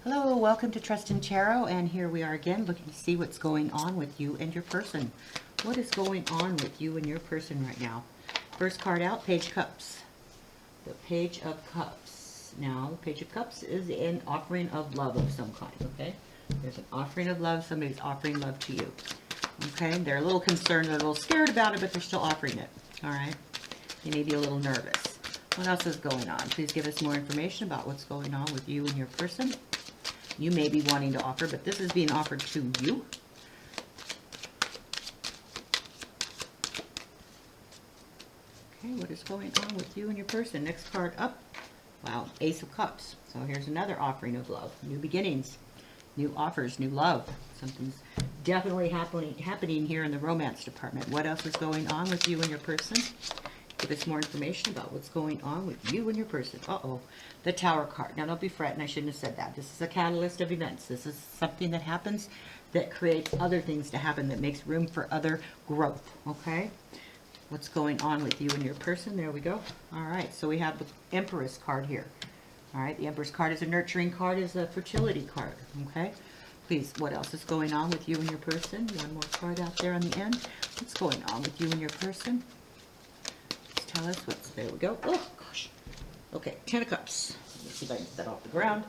Hello, welcome to Trust in Tarot, and here we are again looking to see what's going on with you and your person. What is going on with you and your person right now? First card out, Page of Cups. The Page of Cups. Now, the Page of Cups is an offering of love of some kind, okay? There's an offering of love. Somebody's offering love to you, okay? They're a little concerned, they're a little scared about it, but they're still offering it, all right? They may be a little nervous. What else is going on? Please give us more information about what's going on with you and your person. You may be wanting to offer, but this is being offered to you. Okay, what is going on with you and your person? Next card up. Wow, Ace of Cups. So here's another offering of love. New beginnings, new offers, new love. Something's definitely happening here in the romance department. What else is going on with you and your person? Give us more information about what's going on with you and your person. Uh-oh, the Tower card. Now, don't be fretting. I shouldn't have said that. This is a catalyst of events. This is something that happens that creates other things to happen, that makes room for other growth, okay? What's going on with you and your person? There we go. All right, so we have the Empress card here. All right, the Empress card is a nurturing card, is a fertility card, okay? Please, what else is going on with you and your person? One more card out there on the end. What's going on with you and your person? Tell us what's, there we go. Oh, gosh. Okay, Ten of Cups. Let me see if I can get that off the ground.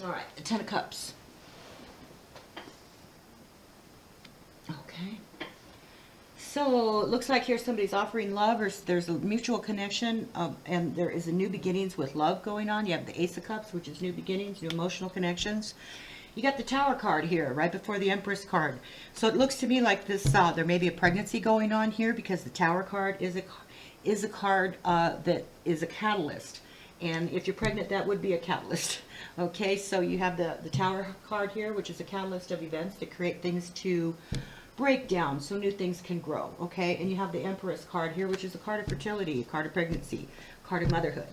All right, the Ten of Cups. Okay. So, it looks like here somebody's offering love, or there's a mutual connection, and there is a new beginnings with love going on. You have the Ace of Cups, which is new beginnings, new emotional connections. You got the Tower card here, right before the Empress card. So it looks to me like this, there may be a pregnancy going on here, because the Tower card is a card that is a catalyst. And if you're pregnant, that would be a catalyst. Okay, so you have the Tower card here, which is a catalyst of events that create things to break down so new things can grow. Okay, and you have the Empress card here, which is a card of fertility, a card of pregnancy, a card of motherhood.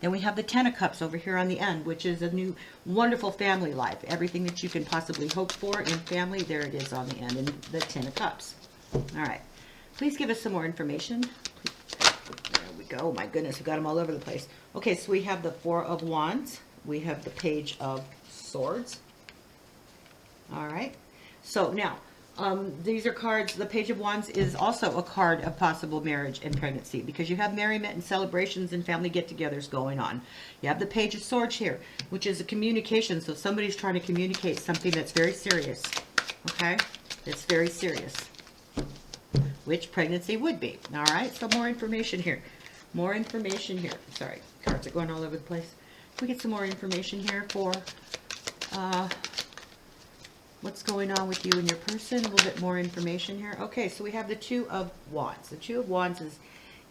Then we have the Ten of Cups over here on the end, which is a new wonderful family life. Everything that you can possibly hope for in family, there it is on the end, in the Ten of Cups. All right. Please give us some more information. There we go. My goodness, we've got them all over the place. Okay, so we have the Four of Wands. We have the Page of Swords. All right. So now, these are cards. The Page of Wands is also a card of possible marriage and pregnancy, because you have merriment and celebrations and family get-togethers going on. You have the Page of Swords here, which is a communication. So somebody's trying to communicate something that's very serious. Okay? It's very serious. Which pregnancy would be. All right? So more information here. More information here. Sorry, cards are going all over the place. Can we get some more information here for what's going on with you and your person? A little bit more information here. Okay, so we have the Two of Wands. The Two of Wands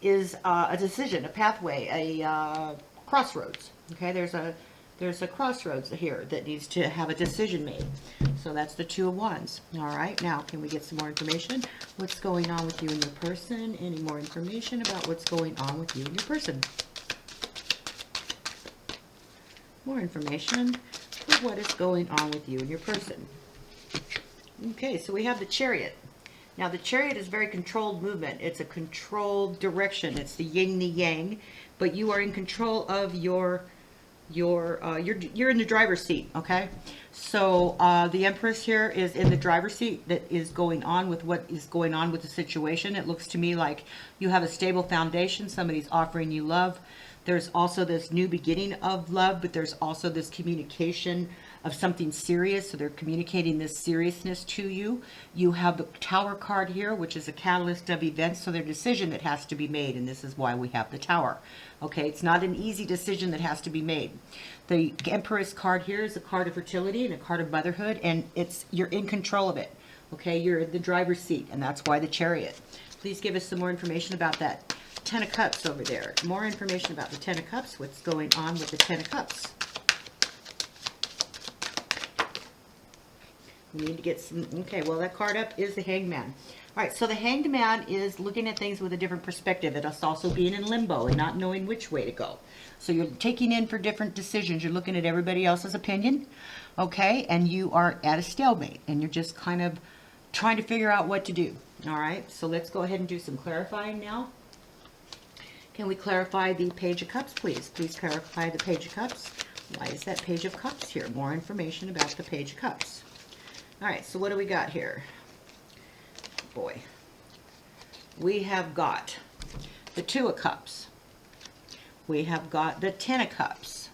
is a decision, a pathway, a crossroads. Okay, there's a crossroads here that needs to have a decision made. So that's the Two of Wands. All right, now can we get some more information? What's going on with you and your person? Any more information about what's going on with you and your person? More information for what is going on with you and your person. Okay, so we have the Chariot. Now the Chariot is very controlled movement. It's a controlled direction. It's the yin, the yang, but you are in control of you're in the driver's seat. Okay, so the Empress here is in the driver's seat. That is going on with what is going on with the situation. It looks to me like you have a stable foundation. Somebody's offering you love. There's also this new beginning of love, but there's also this communication of something serious. So they're communicating this seriousness to you. You have the Tower card here, which is a catalyst of events. So there's a decision that has to be made, and this is why we have the Tower. Okay, it's not an easy decision that has to be made. The Empress card here is a card of fertility and a card of motherhood, and you're in control of it. Okay, you're in the driver's seat, and that's why the Chariot. Please give us some more information about that Ten of Cups over there. More information about the Ten of Cups. What's going on with the Ten of Cups? We need to get some, okay, well, that card up is the Hangman. All right, so the Hanged Man is looking at things with a different perspective. It's also being in limbo and not knowing which way to go. So you're taking in for different decisions. You're looking at everybody else's opinion, okay, and you are at a stalemate, and you're just kind of trying to figure out what to do. All right, so let's go ahead and do some clarifying now. Can we clarify the Page of Cups, please? Please clarify the Page of Cups. Why is that Page of Cups here? More information about the Page of Cups. All right, so what do we got here? Boy. We have got the Two of Cups. We have got the Ten of Cups.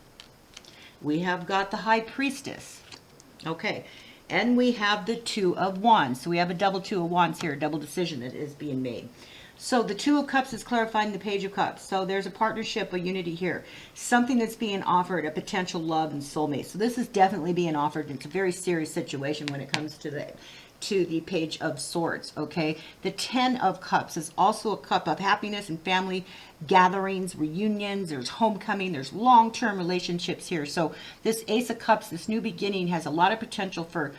We have got the High Priestess. Okay. And we have the Two of Wands. So we have a double Two of Wands here, a double decision that is being made. So the Two of Cups is clarifying the Page of Cups. So there's a partnership, a unity here. Something that's being offered, a potential love and soulmate. So this is definitely being offered. It's a very serious situation when it comes to the Page of Swords, okay? The Ten of Cups is also a cup of happiness and family gatherings, reunions, there's homecoming, there's long-term relationships here. So this Ace of Cups, this new beginning, has a lot of potential for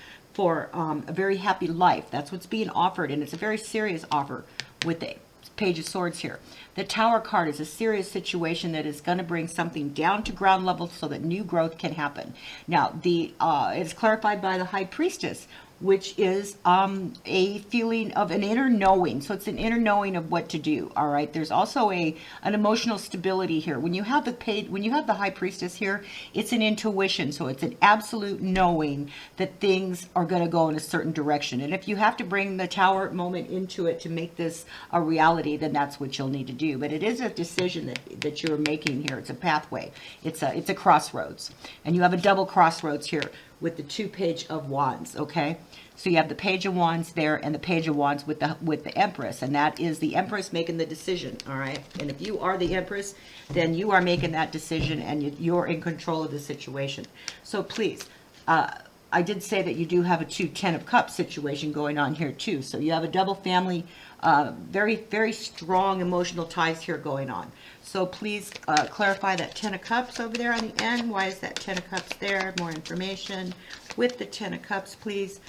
a very happy life. That's what's being offered, and it's a very serious offer with the Page of Swords here. The Tower card is a serious situation that is going to bring something down to ground level so that new growth can happen. Now, it's clarified by the High Priestess, which is a feeling of an inner knowing. So it's an inner knowing of what to do. All right. There's also an emotional stability here. When you have the High Priestess here, it's an intuition. So it's an absolute knowing that things are going to go in a certain direction. And if you have to bring the Tower moment into it to make this a reality, then that's what you'll need to do. But it is a decision that you're making here. It's a pathway. It's a crossroads. And you have a double crossroads here with the two Page of Wands, okay? So you have the Page of Wands there and the Page of Wands with the Empress, and that is the Empress making the decision, all right? And if you are the Empress, then you are making that decision and you're in control of the situation. So please, I did say that you do have a Ten of Cups situation going on here too. So you have a double family, very, very strong emotional ties here going on. So please clarify that Ten of Cups over there on the end. Why is that Ten of Cups there? More information with the Ten of Cups, please.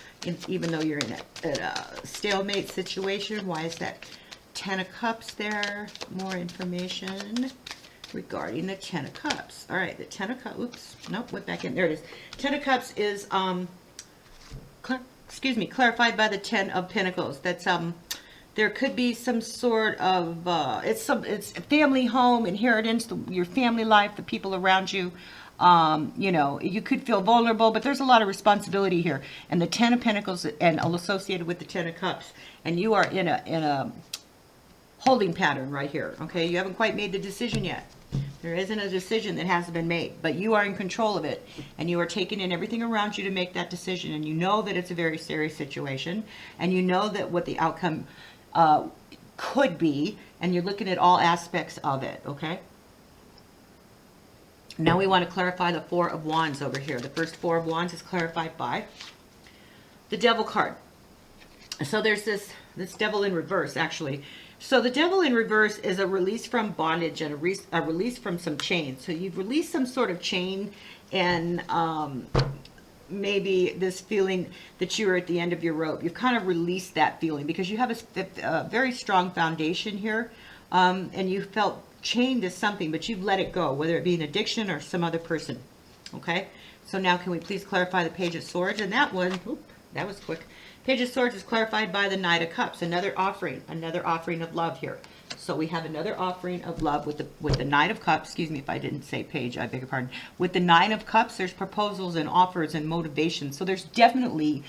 Even though you're in a stalemate situation, why is that Ten of Cups there? More information regarding the Ten of Cups. All right, the Ten of Cups. Oops, nope, went back in. There it is. Ten of Cups is clarified by the Ten of Pentacles. That's there could be some sort of it's a family home, inheritance, your family life, the people around you. You know, you could feel vulnerable, but there's a lot of responsibility here. And the Ten of Pentacles and associated with the Ten of Cups, and you are in a holding pattern right here. Okay, you haven't quite made the decision yet. There isn't a decision that hasn't been made, but you are in control of it, and you are taking in everything around you to make that decision. And you know that it's a very serious situation, and you know that what the outcome could be, and you're looking at all aspects of it. Okay. Now we want to clarify the Four of Wands over here. The first Four of Wands is clarified by the Devil card. So there's this Devil in reverse, actually. So the Devil in reverse is a release from bondage and a release from some chains. So you've released some sort of chain, and maybe this feeling that you're at the end of your rope. You've kind of released that feeling because you have a very strong foundation here, and you felt chained to something, but you've let it go, whether it be an addiction or some other person. Okay, so now can we please clarify the Page of Swords? And that one, that was quick. Page of Swords is clarified by the Knight of Cups, another offering of love here. So we have another offering of love with the Knight of Cups. Excuse me if I didn't say page, I beg your pardon. With the Nine of Cups, there's proposals and offers and motivation. So there's definitely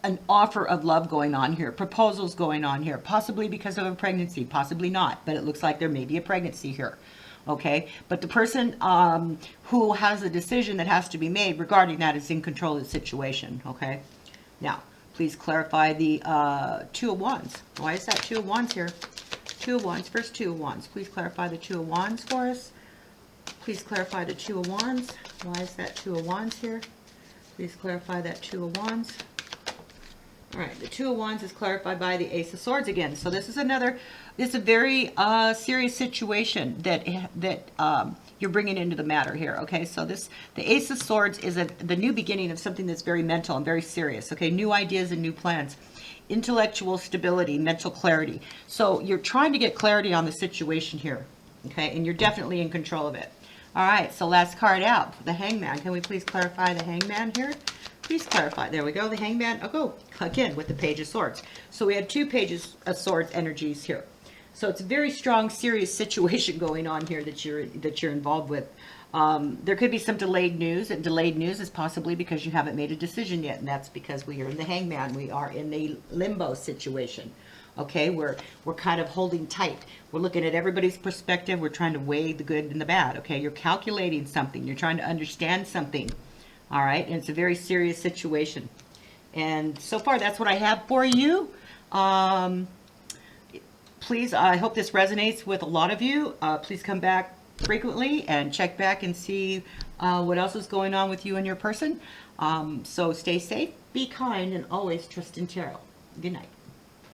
an offer of love going on here, proposals going on here, possibly because of a pregnancy, possibly not, but it looks like there may be a pregnancy here. Okay, but the person who has a decision that has to be made regarding that is in control of the situation. Okay, now please clarify the Two of Wands. Why is that Two of Wands here? Two of Wands, first Two of Wands. Please clarify the Two of Wands for us. Please clarify the Two of Wands. Why is that Two of Wands here? Please clarify that Two of Wands. All right, the Two of Wands is clarified by the Ace of Swords again. So this is it's a very serious situation that you're bringing into the matter here. Okay, so the Ace of Swords is the new beginning of something that's very mental and very serious. Okay, new ideas and new plans, intellectual stability, mental clarity. So you're trying to get clarity on the situation here. Okay, and you're definitely in control of it. All right, so last card out, the Hangman. Can we please clarify the Hangman here? Please clarify. There we go. The Hangman. I'll go again with the Page of Swords. So we had two Pages of Swords energies here. So it's a very strong, serious situation going on here that you're involved with. There could be some delayed news, and delayed news is possibly because you haven't made a decision yet, and that's because we are in the hangman. We are in the limbo situation. Okay, we're kind of holding tight. We're looking at everybody's perspective. We're trying to weigh the good and the bad. Okay, you're calculating something. You're trying to understand something. All right, and it's a very serious situation. And so far, that's what I have for you. Please, I hope this resonates with a lot of you. Please come back frequently and check back and see what else is going on with you and your person. So stay safe, be kind, and always trust in tarot. Good night.